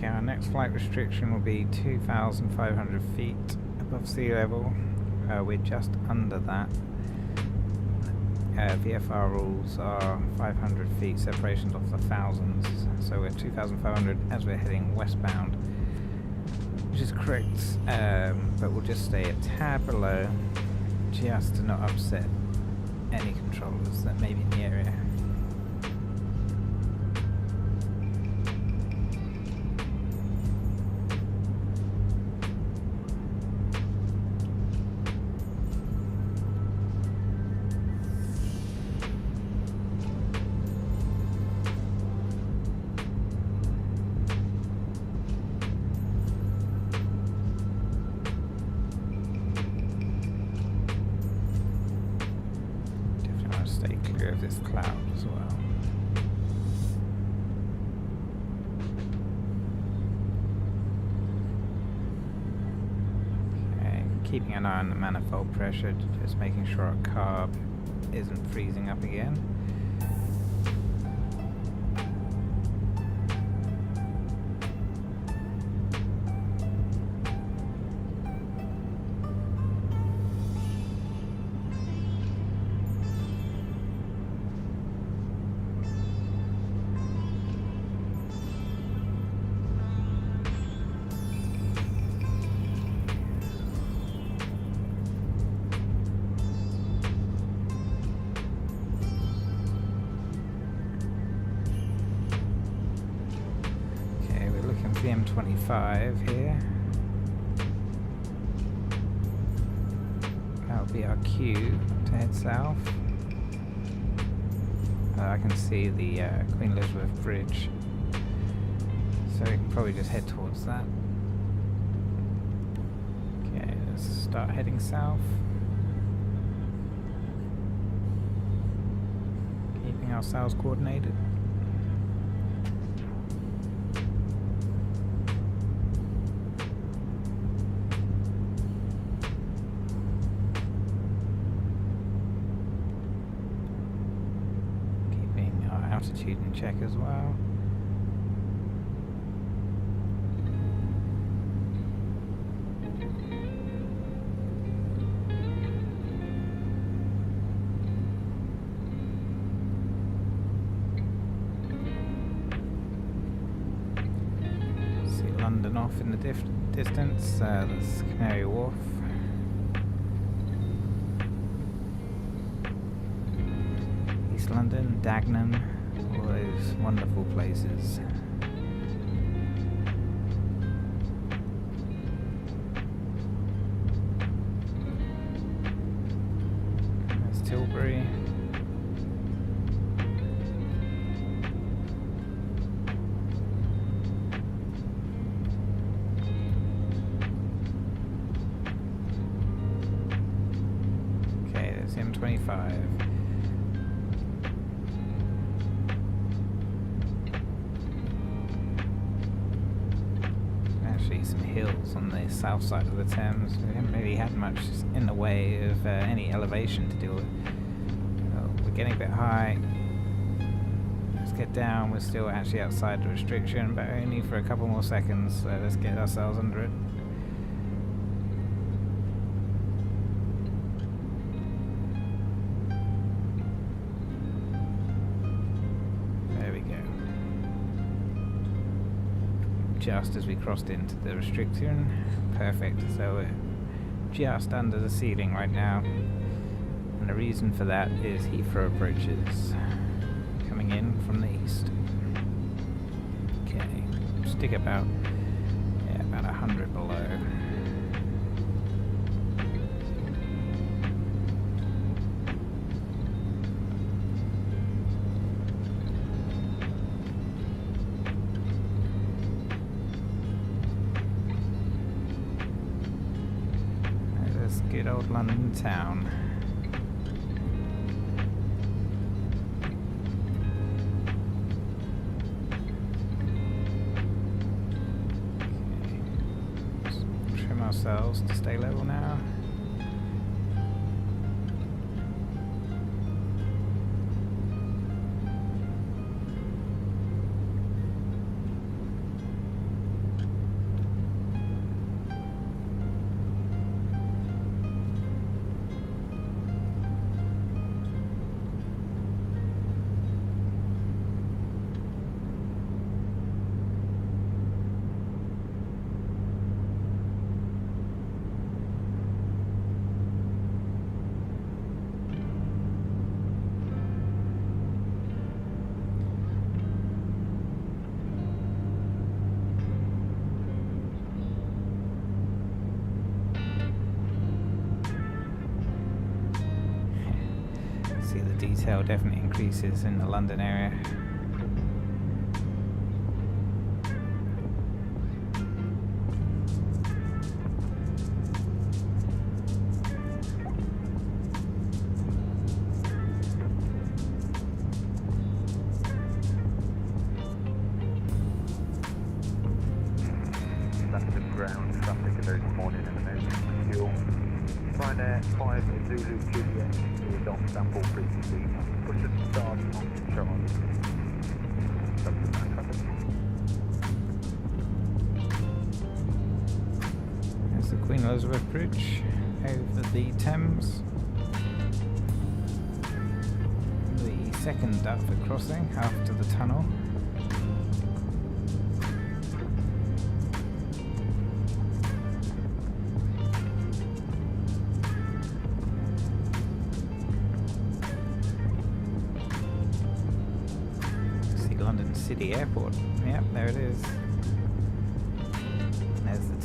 Our next flight restriction will be 2,500 feet above sea level. We're just under that. VFR rules are 500 feet separations off the thousands, so we're 2,500 as we're heading westbound, which is correct, but we'll just stay a tad below just to not upset any controllers that may be in the area. Stay clear of this cloud as well. Okay, keeping an eye on the manifold pressure, just making sure our carb isn't freezing up again. M25 here. That'll be our cue to head south. I can see the Queen Elizabeth Bridge, so we can probably just head towards that. Okay, let's start heading south. Keeping ourselves coordinated. Altitude in check as well. See London off in the distance. That's Canary Wharf. East London, Dagenham. All those wonderful places. There's Tilbury. Okay, there's M25. Some hills on the south side of the Thames. We haven't really had much in the way of any elevation to deal with. We're getting a bit high. Let's get down. We're still actually outside the restriction, but only for a couple more seconds, so let's get ourselves under it. Just as we crossed into the restriction. Perfect. So we're just under the ceiling right now. And the reason for that is Heathrow approaches coming in from the east. Okay. Stick about 100 below. Good old London town. Okay. Just trim ourselves to stay level now. Detail definitely increases in the London area. London ground traffic alert morning and emergency fuel. Ryanair 5 Zulu Juliet is on sample frequency. Push the start on charge. There's the Queen Elizabeth Bridge over the Thames. The second Dartford crossing after the tunnel. London City Airport. Yep, there it is.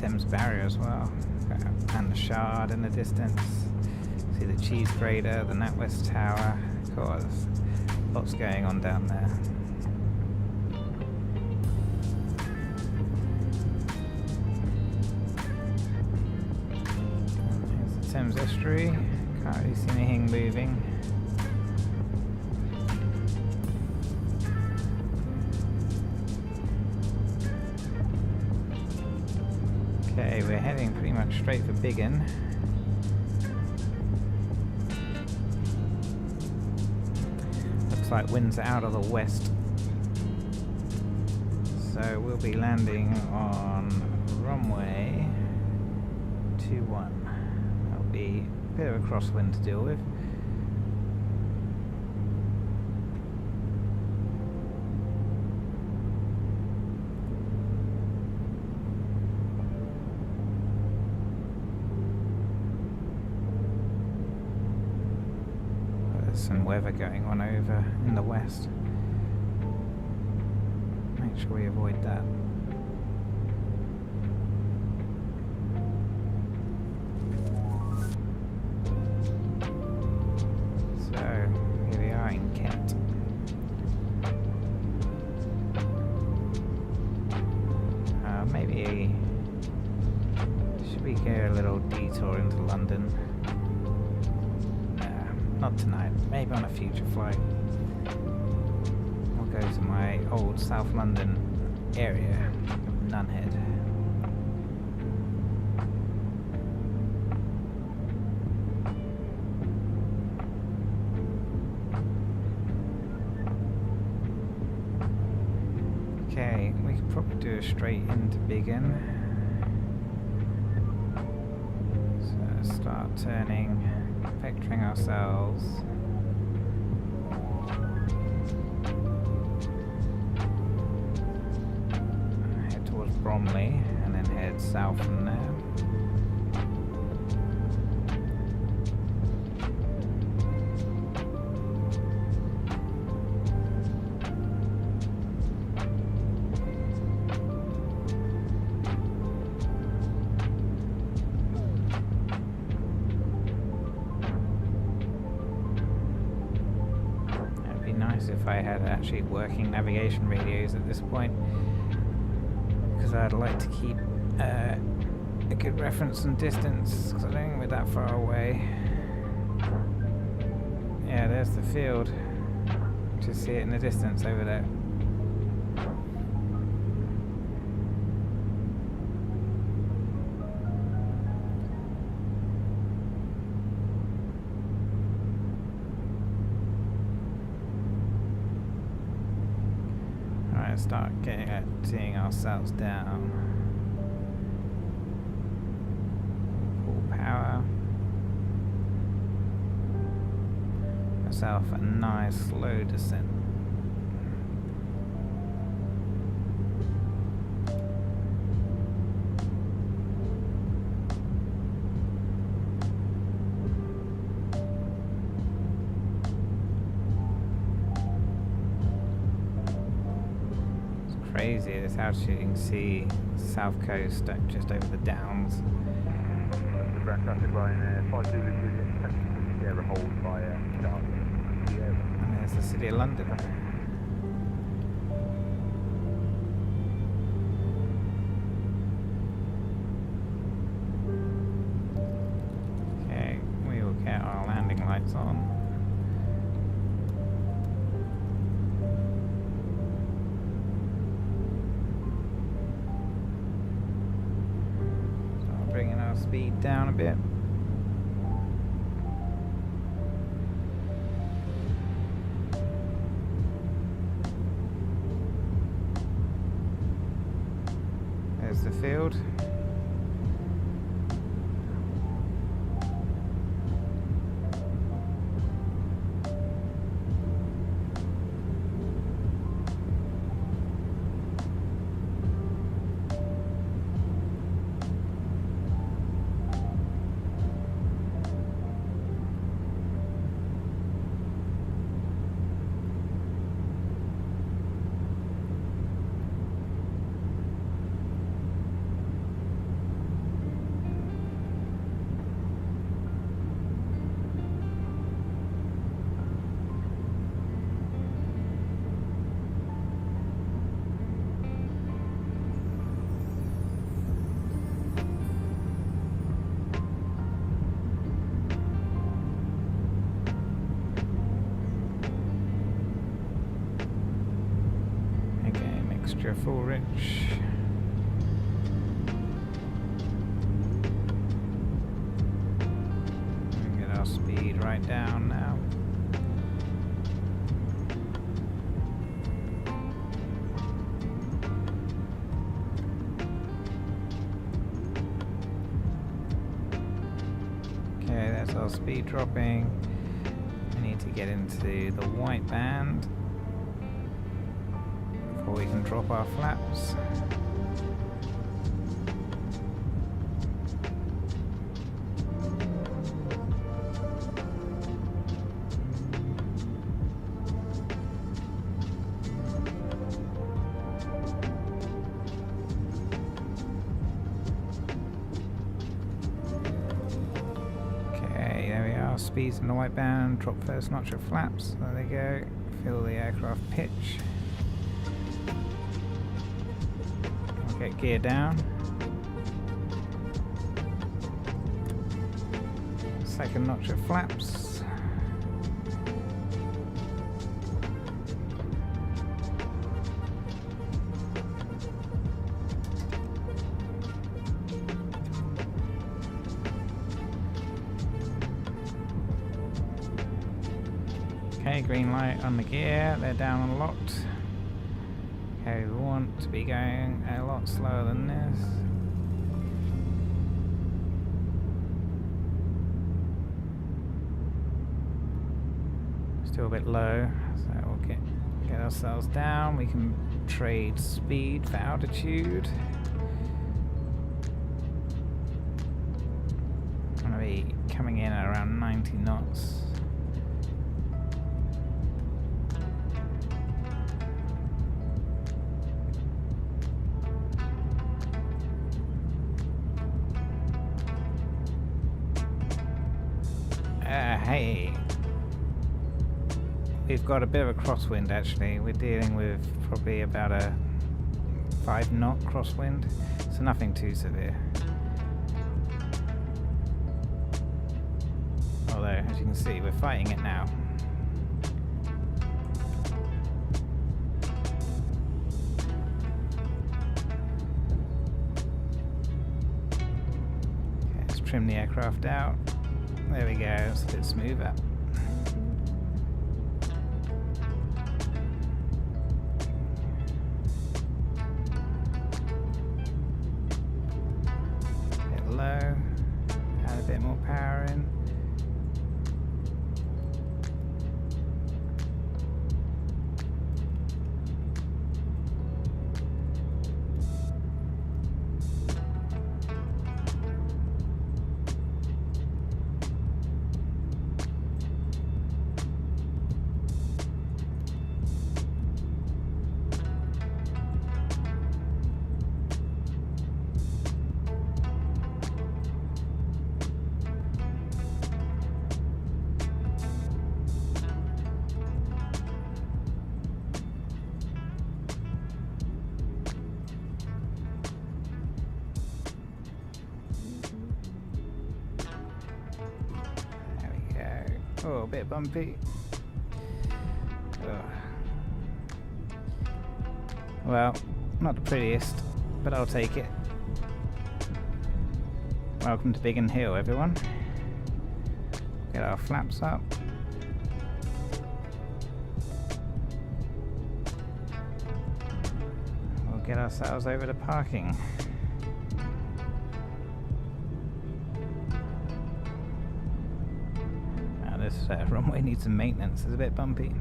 Thames Barrier as well. And the Shard in the distance. See the Cheese Grater, the NatWest Tower. Of course, lots going on down there. Here's the Thames Estuary. Can't really see anything moving. Okay, we're heading pretty much straight for Biggin. Looks like winds are out of the west. So we'll be landing on runway 21. That'll be a bit of a crosswind to deal with. Some weather going on over in the west. Make sure we avoid that. So here we are in Kent. Maybe should we go a little detour into London? Not tonight, maybe on a future flight. We'll go to my old South London area, Nunhead. Okay, we could probably do a straight into Biggin. So start turning. Vectoring ourselves. Head towards Bromley and then head south from there. If I had actually working navigation radios at this point, because I'd like to keep a good reference and distance, because I don't think we're that far away. Yeah, there's the field. Just see it in the distance over there. Start getting ourselves down. Full power. Myself a nice slow descent. Crazy at this altitude, you can see south coast just over the downs. The ground traffic line 5 Zulu Juliet, Sierra hold by Charlie. And there's the city of London. Okay, we will get our landing lights on. Bringing our speed down a bit. There's the field. Do a full rich. Get our speed right down now. Okay, that's our speed dropping. We need to get into the white band before we can drop our flaps. Okay, there we are. Speeds in the white band. Drop first notch of flaps. There they go. Feel the aircraft pitch. Get gear down. Second notch of flaps. Okay, green light on the gear. They're down and locked. Okay, we want to be going a lot slower than this. Still a bit low, so we'll get ourselves down. We can trade speed for altitude. I'm going to be coming in at around 90 knots. Hey, we've got a bit of a crosswind actually. We're dealing with probably about a 5 knot crosswind, so nothing too severe. Although, as you can see, we're fighting it now. Okay, let's trim the aircraft out. There we go, it's a bit smoother. A bit low, add a bit more power in. Oh, a bit bumpy. Ugh. Well, not the prettiest, but I'll take it. Welcome to Biggin Hill, everyone. Get our flaps up. We'll get ourselves over to parking. This runway needs some maintenance. It's a bit bumpy.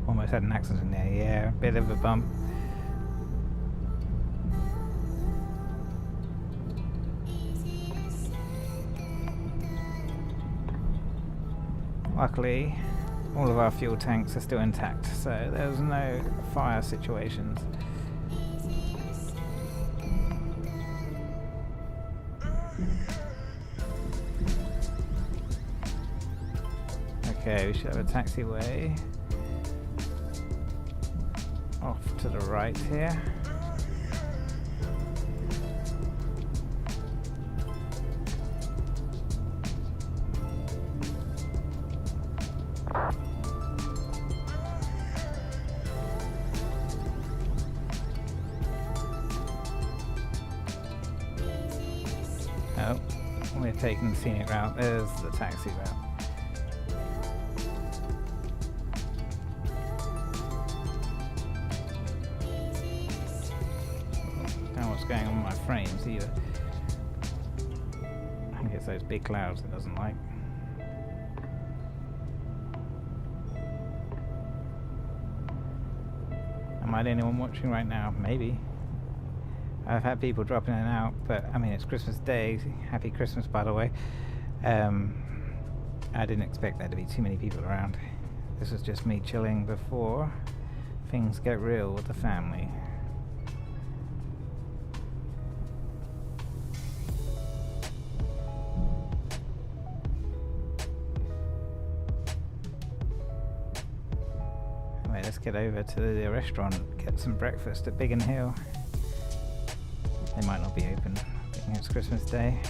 Almost had an accident there. Yeah, bit of a bump. Luckily, all of our fuel tanks are still intact, so there's no fire situations. Okay, we should have a taxiway off to the right here. I've taken the scenic route. There's the taxi route. Don't know what's going on with my frames either. I think it's those big clouds it doesn't like. Am I the only one watching right now? Maybe. I've had people dropping in and out, but I mean, it's Christmas Day. Happy Christmas, by the way. I didn't expect there to be too many people around. This was just me chilling before things get real with the family. Anyway, let's get over to the restaurant, get some breakfast at Biggin Hill. They might not be open, being it's Christmas Day.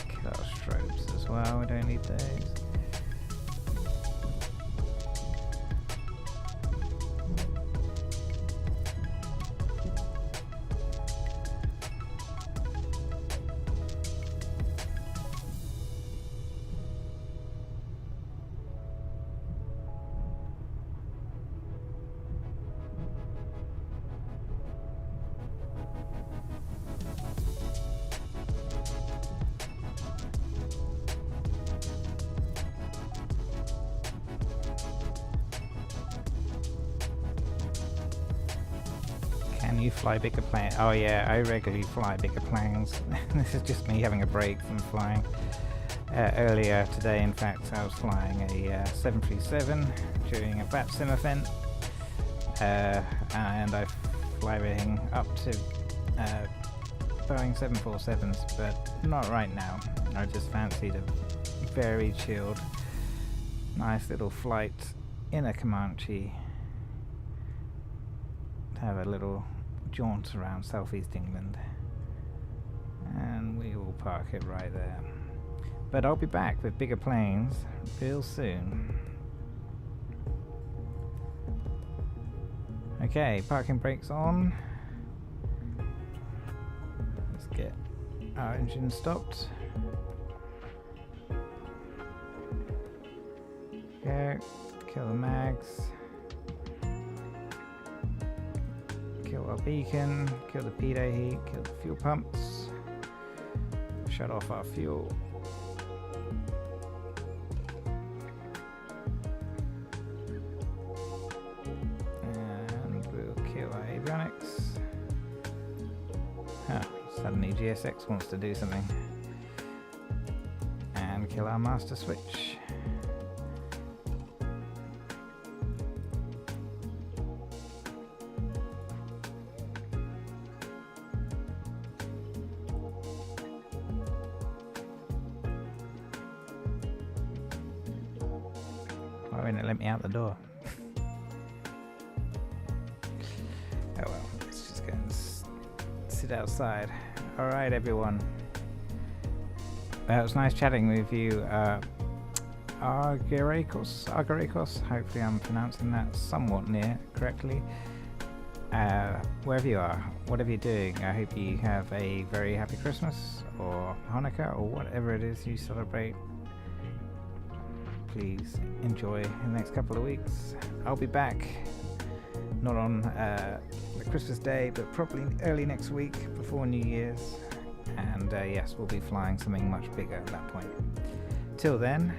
Kill our strobes as well, we don't need those. Can you fly bigger planes? Oh yeah, I regularly fly bigger planes. This is just me having a break from flying. Earlier today, in fact, I was flying a 737 during a VATSIM event, and I fly everything up to Boeing 747s, but not right now. I just fancied a very chilled, nice little flight in a Commanche. Have a little jaunt around southeast England, and we will park it right there. But I'll be back with bigger planes real soon. Okay, parking brakes on. Let's get our engine stopped. Go, kill the mags. Kill our beacon, kill the pitot heat, kill the fuel pumps, shut off our fuel. And we'll kill our avionics. Huh, suddenly GSX wants to do something. And kill our master switch. Why won't it let me out the door? Oh well, let's just go and sit outside. Alright everyone. It was nice chatting with you, Argyrakos. Hopefully I'm pronouncing that somewhat near correctly. Wherever you are, whatever you're doing, I hope you have a very happy Christmas or Hanukkah or whatever it is you celebrate. Please enjoy the next couple of weeks. I'll be back, not on the Christmas Day, but probably early next week before New Year's. And yes, we'll be flying something much bigger at that point. Till then,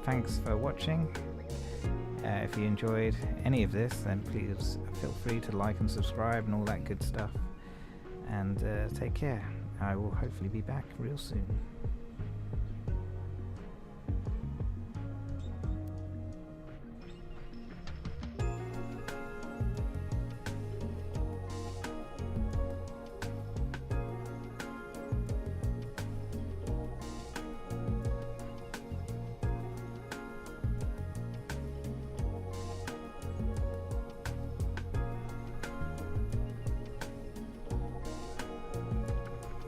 thanks for watching. If you enjoyed any of this, then please feel free to like and subscribe and all that good stuff. And take care. I will hopefully be back real soon.